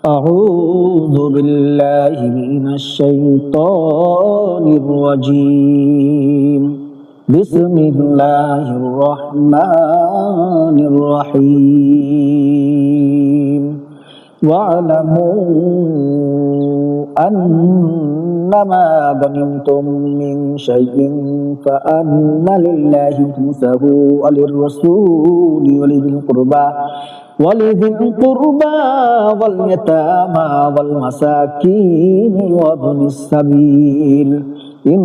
أعوذ بالله من الشيطان الرجيم. بسم الله الرحمن الرحيم. واعلموا أنما غنمتم من شيء فأن لله خمسه وللرسول ولذي القربى واليتامى والمساكين وابن السبيل إن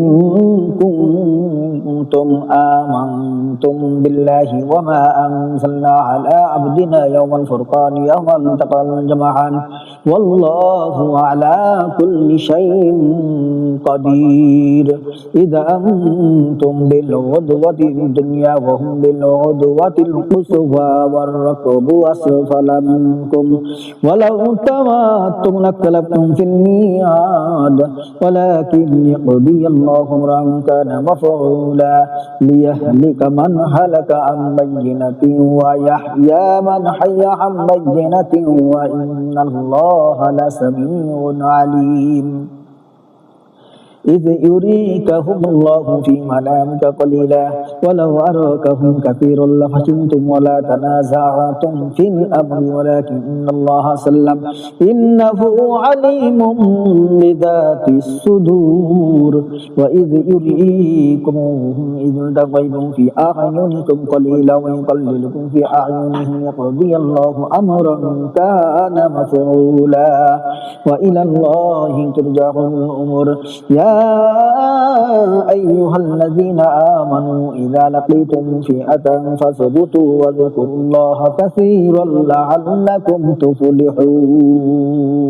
كنتم آمنتم بالله وما أنزلنا على عبدنا يوم الفرقان يوم التقى الجمعان والله على كل شيء قدير. إذا أنتم بالعدوة الدنيا وهم بالعدوة القصوى والركب أسفل منكم ولو تواعدتم لاختلفتم في الميعاد ولكن يقضي الله أمرا كان مفعولا ليهلك من هلك عن بينة ويحيى من حي عن بينة وإن الله لسميع عليم. إذ يريكهم الله في منامك قليلا ولو أراكهم كثيرا لفشلتم ولا تنازعتم في الأمر ولكن الله سلم إنه عليم بذات الصدور. وإذ يريكمهم إذ التقيتم في أعينكم قليلا ويقللكم في أعينهم يقضي الله أمرا كان مفعولا وإلى الله ترجع الأمور. يا أيها الذين آمنوا إذا لقيتم فئة فاثبتوا واذكروا الله كثيرا لعلكم تفلحون.